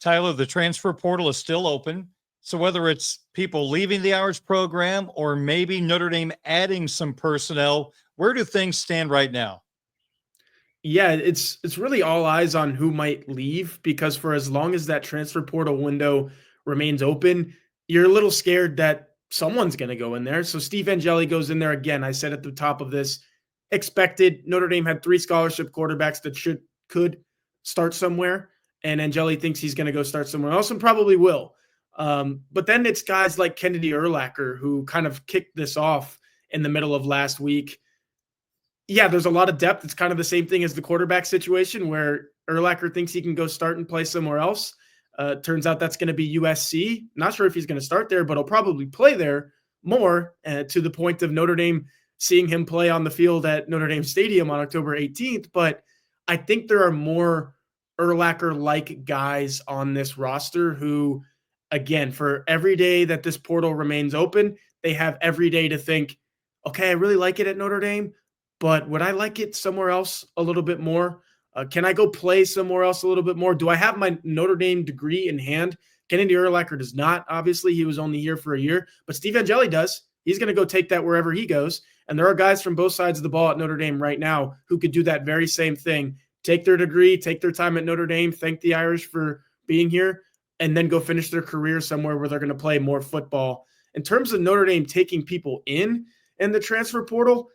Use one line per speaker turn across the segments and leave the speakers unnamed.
Tyler, the transfer portal is still open. So whether it's people leaving the Irish program or maybe Notre Dame adding some personnel, where do things stand right now?
Yeah, it's really all eyes on who might leave because for as long as that transfer portal window remains open, you're a little scared that someone's going to go in there. So Steve Angeli goes in there again. I said at the top of this, expected Notre Dame had 3 scholarship quarterbacks that could start somewhere, and Angeli thinks he's going to go start somewhere else and probably will. But then it's guys like Kennedy Urlacher who kind of kicked this off in the middle of last week. Yeah, there's a lot of depth. It's kind of the same thing as the quarterback situation where Urlacher thinks he can go start and play somewhere else. Turns out that's going to be USC. Not sure if he's going to start there, but he'll probably play there more to the point of Notre Dame seeing him play on the field at Notre Dame Stadium on October 18th. But I think there are more Urlacher-like guys on this roster who, again, for every day that this portal remains open, they have every day to think, okay, I really like it at Notre Dame, but would I like it somewhere else a little bit more? Can I go play somewhere else a little bit more? Do I have my Notre Dame degree in hand? Kennedy Urlacher does not. Obviously, he was only here for a year, but Steve Angeli does. He's going to go take that wherever he goes. And there are guys from both sides of the ball at Notre Dame right now who could do that very same thing. Take their degree, take their time at Notre Dame, thank the Irish for being here, and then go finish their career somewhere where they're going to play more football. In terms of Notre Dame taking people in the transfer portal,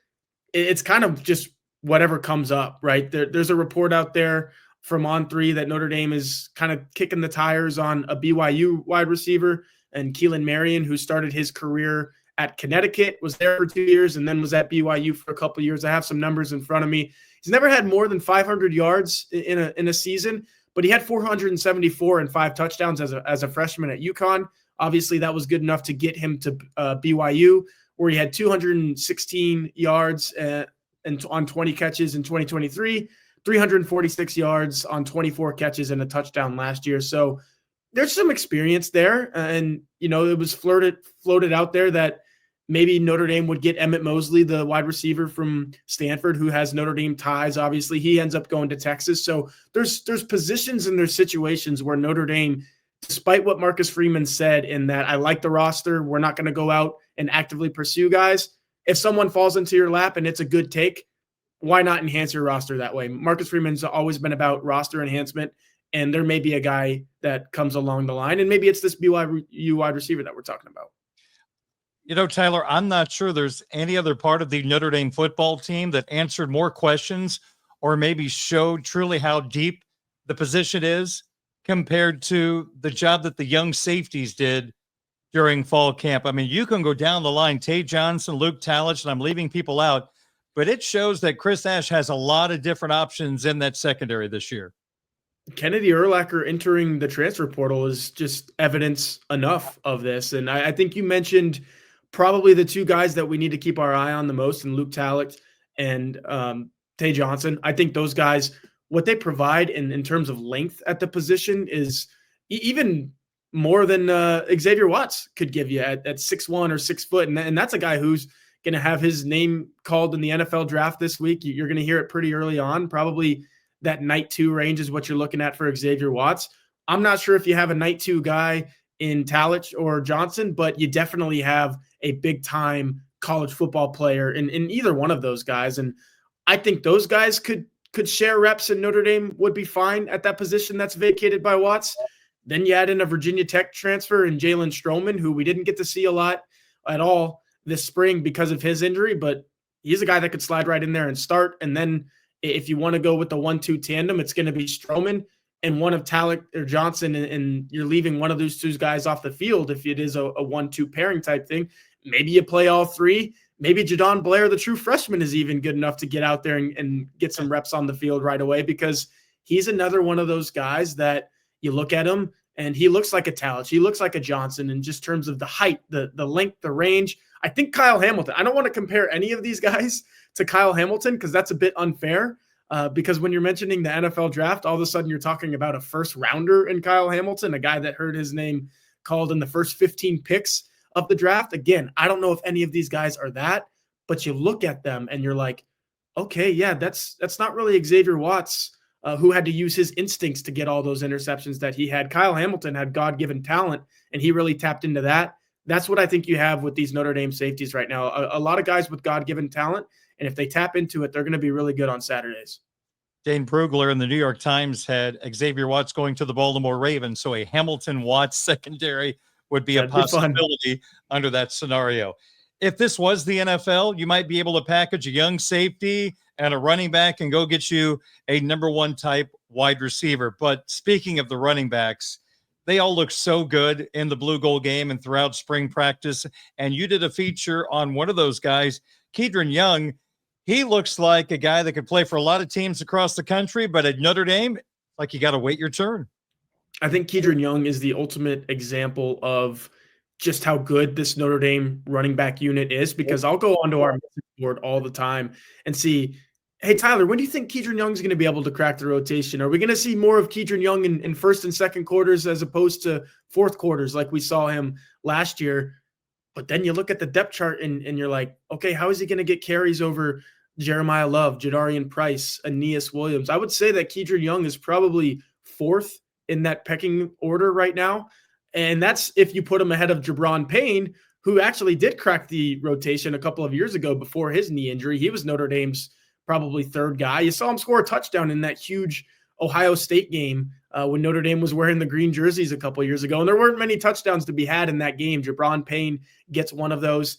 it's kind of just whatever comes up, right? There's a report out there from On3 that Notre Dame is kind of kicking the tires on a BYU wide receiver, and Keelan Marion, who started his career at Connecticut, was there for 2 years and then was at BYU for a couple of years. I have some numbers in front of me. He's never had more than 500 yards in a season, but he had 474 and 5 touchdowns as a freshman at UConn. Obviously, that was good enough to get him to BYU, where he had 216 yards and on 20 catches in 2023, 346 yards on 24 catches and a touchdown last year. So there's some experience there. And, it was floated out there that maybe Notre Dame would get Emmett Mosley, the wide receiver from Stanford, who has Notre Dame ties. Obviously, he ends up going to Texas. So there's positions and there's situations where Notre Dame, despite what Marcus Freeman said in that I like the roster, we're not going to go out and actively pursue guys. If someone falls into your lap and it's a good take, why not enhance your roster that way? Marcus Freeman's always been about roster enhancement, and there may be a guy that comes along the line, and maybe it's this BYU wide receiver that we're talking about.
Tyler, I'm not sure there's any other part of the Notre Dame football team that answered more questions or maybe showed truly how deep the position is compared to the job that the young safeties did during fall camp. I mean, you can go down the line, Tay Johnson, Luke Talich, and I'm leaving people out, but it shows that Chris Ash has a lot of different options in that secondary this year.
Kennedy Urlacher entering the transfer portal is just evidence enough of this. And I think you mentioned probably the 2 guys that we need to keep our eye on the most, and Luke Talich and Tay Johnson. I think those guys, what they provide in terms of length at the position is even more than Xavier Watts could give you at 6'1" or 6 foot. And that's a guy who's going to have his name called in the NFL draft this week. You're going to hear it pretty early on. Probably that night 2 range is what you're looking at for Xavier Watts. I'm not sure if you have a night 2 guy in Talich or Johnson, but you definitely have a big time college football player in either one of those guys. And I think those guys could share reps, and Notre Dame would be fine at that position that's vacated by Watts. Then you add in a Virginia Tech transfer and Jalen Stroman, who we didn't get to see a lot at all this spring because of his injury, but he's a guy that could slide right in there and start. And then if you want to go with the 1-2 tandem, it's going to be Stroman and one of Talich or Johnson, and you're leaving one of those 2 guys off the field if it is a 1-2 pairing type thing. Maybe you play all 3. Maybe Jadon Blair, the true freshman, is even good enough to get out there and get some reps on the field right away, because he's another one of those guys that you look at him and he looks like a Talich. He looks like a Johnson in just terms of the height, the length, the range. I think Kyle Hamilton. I don't want to compare any of these guys to Kyle Hamilton because that's a bit unfair. Because when you're mentioning the NFL draft, all of a sudden you're talking about a first rounder in Kyle Hamilton, a guy that heard his name called in the first 15 picks of the draft. Again, I don't know if any of these guys are that, but you look at them and you're like, okay, yeah, that's not really Xavier Watts who had to use his instincts to get all those interceptions that he had. Kyle Hamilton had God-given talent, and he really tapped into that. That's what I think you have with these Notre Dame safeties right now. A lot of guys with God-given talent, and if they tap into it, they're going to be really good on Saturdays.
Dane Brugler in the New York Times had Xavier Watts going to the Baltimore Ravens, so a Hamilton Watts secondary would be a
That'd be fun.
possibility under that scenario. If this was the NFL, you might be able to package a young safety and a running back and go get you a number one type wide receiver. But speaking of the running backs, they all look so good in the blue gold game and throughout spring practice. And you did a feature on one of those guys, Kedron Young. He looks like a guy that could play for a lot of teams across the country, but at Notre Dame, like you got to wait your turn.
I think Kedron Young is the ultimate example of just how good this Notre Dame running back unit is, because I'll go onto our message board all the time and see, hey, Tyler, when do you think Kedron Young's going to be able to crack the rotation? Are we going to see more of Kedron Young in first and second quarters as opposed to fourth quarters like we saw him last year? But then you look at the depth chart and you're like, okay, how is he going to get carries over Jeremiah Love, Jadarian Price, Aeneas Williams? I would say that Kedron Young is probably fourth in that pecking order right now. And that's if you put him ahead of Jabron Payne, who actually did crack the rotation a couple of years ago before his knee injury. He was Notre Dame's probably third guy. You saw him score a touchdown in that huge Ohio State game when Notre Dame was wearing the green jerseys a couple of years ago. And there weren't many touchdowns to be had in that game. Jabron Payne gets one of those.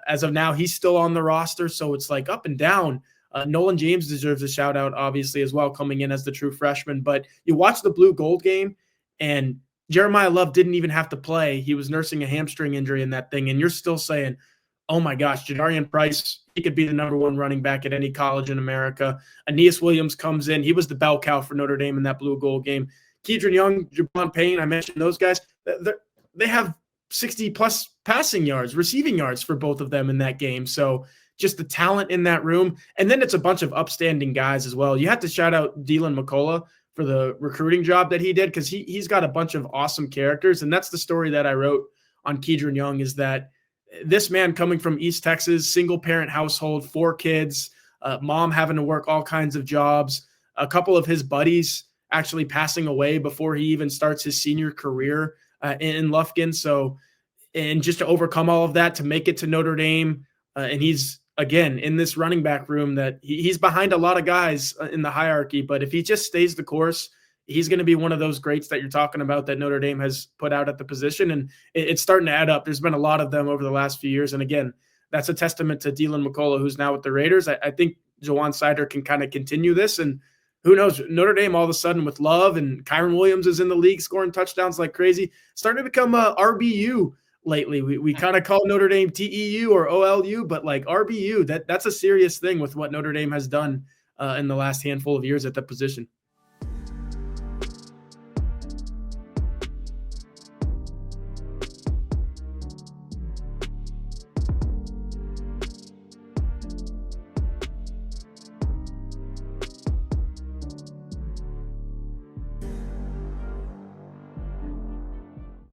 As of now, he's still on the roster. So it's like up and down. Nolan James deserves a shout out, obviously, as well, coming in as the true freshman. But you watch the blue gold game, and Jeremiah Love didn't even have to play. He was nursing a hamstring injury in that thing. And you're still saying, oh my gosh, Jadarian Price, he could be the number one running back at any college in America. Aeneas Williams comes in. He was the bell cow for Notre Dame in that blue gold game. Kedron Young, Jabron Payne, I mentioned those guys. They have 60-plus passing yards, receiving yards for both of them in that game. So just the talent in that room. And then it's a bunch of upstanding guys as well. You have to shout out Dylan McCullough for the recruiting job that he did, because he's got a bunch of awesome characters. And that's the story that I wrote on Kedron Young, is that this man coming from East Texas, single-parent household, 4 kids, mom having to work all kinds of jobs, a couple of his buddies actually passing away before he even starts his senior career in Lufkin. So, and just to overcome all of that, to make it to Notre Dame, and he's, again, in this running back room that he's behind a lot of guys in the hierarchy, but if he just stays the course, he's going to be one of those greats that you're talking about that Notre Dame has put out at the position. And it's starting to add up. There's been a lot of them over the last few years. And again, that's a testament to Dylan McCullough, who's now with the Raiders. I think Jawan Sider can kind of continue this. And who knows, Notre Dame all of a sudden with Love and Kyron Williams is in the league scoring touchdowns like crazy, starting to become a RBU lately. We kind of call Notre Dame TEU or OLU, but like RBU, that's a serious thing with what Notre Dame has done in the last handful of years at that position.